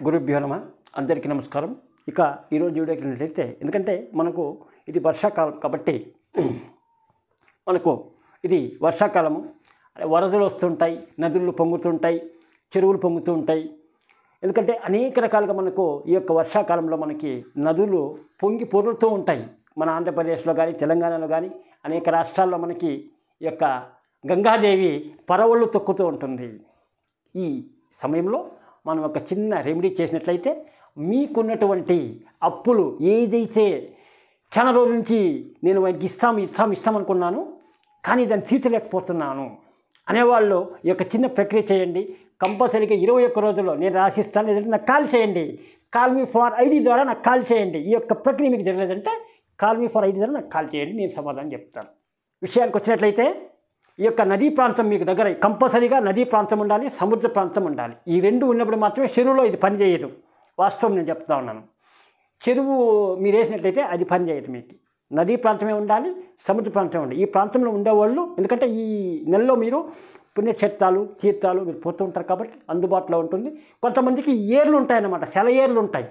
గురుభ్యో నమః. అందరికీ నమస్కారం. ఇక ఈరోజు వీడియోకి వెళ్ళినట్లయితే, ఎందుకంటే మనకు ఇది వర్షాకాలం కాబట్టి మనకు ఇది వర్షాకాలము, వరదలు వస్తుంటాయి, నదులు పొంగుతుంటాయి, చెరువులు పొంగుతూ ఉంటాయి. ఎందుకంటే అనేక రకాలుగా మనకు ఈ యొక్క వర్షాకాలంలో మనకి నదులు పొంగి పొరులుతూ ఉంటాయి. మన ఆంధ్రప్రదేశ్లో కానీ తెలంగాణలో కానీ అనేక రాష్ట్రాల్లో మనకి ఈ యొక్క గంగాదేవి పరవళ్ళు తొక్కుతూ ఉంటుంది. ఈ సమయంలో మనం ఒక చిన్న రెమెడీ చేసినట్లయితే మీకున్నటువంటి అప్పులు ఏదైతే చాలా రోజుల నుంచి నేను వారికి ఇస్తామనుకున్నాను కానీ దాన్ని తీర్చలేకపోతున్నాను అనేవాళ్ళు ఈ యొక్క చిన్న ప్రక్రియ చేయండి. కంపల్సరీగా 21 రోజుల్లో నేను రాసిస్తాను. లేదంటే నాకు కాల్ చేయండి. కాల్ మీ ఫర్ ఐడి ద్వారా నాకు కాల్ చేయండి. ఈ యొక్క ప్రక్రియ మీకు జరగలేదంటే కాల్ మీ ఫర్ ఐడి ద్వారా నాకు కాల్ చేయండి, నేను సమాధానం చెప్తాను. విషయానికి వచ్చినట్లయితే ఈ యొక్క నదీ ప్రాంతం మీకు దగ్గర కంపల్సరీగా నదీ ప్రాంతం ఉండాలి, సముద్ర ప్రాంతం ఉండాలి. ఈ రెండు ఉన్నప్పుడు మాత్రమే చెరువులో ఇది పనిచేయదు. వాస్తవం నేను చెప్తా ఉన్నాను. చెరువు మీరు వేసినట్లయితే అది పనిచేయదు. మీకు నదీ ప్రాంతమే ఉండాలి, సముద్ర ప్రాంతమే ఉండాలి. ఈ ప్రాంతంలో ఉండేవాళ్ళు, ఎందుకంటే ఈ నెలలో మీరు పుణ్యక్షేత్రాలు తీర్థాలు మీరు పోతూ ఉంటారు కాబట్టి అందుబాటులో ఉంటుంది. కొంతమందికి ఏర్లు ఉంటాయన్నమాట, సెలయేర్లు ఉంటాయి.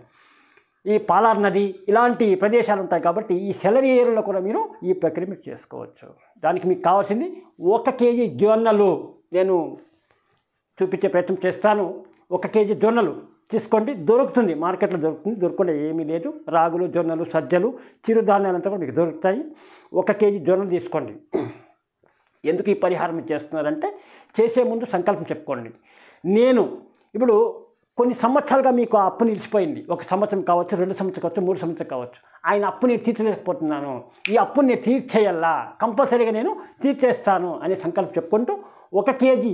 ఈ పాలార్ నది ఇలాంటి ప్రదేశాలు ఉంటాయి కాబట్టి ఈ సెలయేరులో కూడా మీరు ఈ ప్రక్రియ మీరు చేసుకోవచ్చు. దానికి మీకు కావాల్సింది 1 కేజీ జొన్నలు. నేను చూపించే ప్రయత్నం చేస్తాను. 1 కేజీ జొన్నలు తీసుకోండి. దొరుకుతుంది, మార్కెట్లో దొరుకుతుంది, దొరకకుండా ఏమీ లేదు. రాగులు, జొన్నలు, సజ్జలు, చిరుధాన్యాలంతా కూడా మీకు దొరుకుతాయి. 1 కేజీ జొన్నలు తీసుకోండి. ఎందుకు ఈ పరిహారం చేస్తున్నారంటే, చేసే ముందు సంకల్పం చెప్పుకోండి. నేను ఇప్పుడు కొన్ని సంవత్సరాలుగా మీకు అప్పు నిలిచిపోయింది. 1 సంవత్సరం కావచ్చు, 2 సంవత్సరం కావచ్చు, 3 సంవత్సరం కావచ్చు. ఆయన అప్పు నేను తీర్చలేకపోతున్నాను, ఈ అప్పుని నేను తీర్చేయాలా, కంపల్సరీగా నేను తీర్చేస్తాను అనే సంకల్పం చెప్పుకుంటూ 1 కేజీ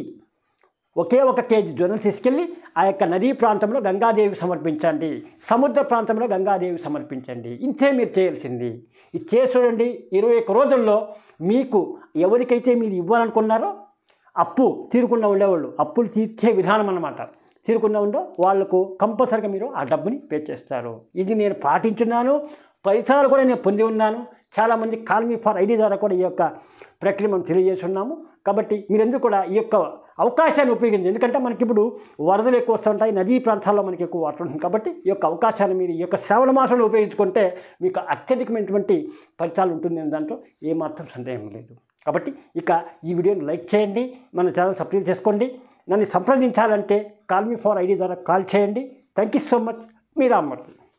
ఒకే 1 కేజీ జొన్నలు తీసుకెళ్ళి ఆ యొక్క నదీ ప్రాంతంలో గంగాదేవికి సమర్పించండి, సముద్ర ప్రాంతంలో గంగాదేవికి సమర్పించండి. ఇంతే మీరు చేయాల్సింది. ఇది చేసి చూడండి. 21 రోజుల్లో మీకు ఎవరికైతే మీరు ఇవ్వాలనుకున్నారో అప్పు తీరకుండా ఉండేవాళ్ళు, అప్పులు తీర్చే విధానం అన్నమాట, తీరకుండా ఉండో వాళ్ళకు కంపల్సరీగా మీరు ఆ డబ్బుని పే చేస్తారు. ఇది నేను పాటించున్నాను, ఫలితాలు కూడా నేను పొంది ఉన్నాను. చాలామంది కాల్ మీ ఫర్ ఐడి ద్వారా కూడా ఈ యొక్క ప్రక్రియ మనం తెలియజేస్తున్నాము. కాబట్టి మీరెందుకు కూడా ఈ యొక్క అవకాశాన్ని ఉపయోగించండి. ఎందుకంటే మనకి ఇప్పుడు వరదలు ఎక్కువ వస్తుంటాయి, నదీ ప్రాంతాల్లో మనకి ఎక్కువ వాటర్ ఉంటుంది. కాబట్టి ఈ యొక్క అవకాశాన్ని మీరు ఈ యొక్క శ్రావణ మాసంలో ఉపయోగించుకుంటే మీకు అత్యధికమైనటువంటి ఫలితాలు ఉంటుంది, దాంట్లో ఏమాత్రం సందేహం లేదు. కాబట్టి ఇక ఈ వీడియోని లైక్ చేయండి, మన ఛానల్ సబ్స్క్రైబ్ చేసుకోండి. నన్ను సంప్రదించాలంటే కాల్ మీ ఫర్ ఐడి ద్వారా కాల్ చేయండి. Thank you so much. Me Rammurthy.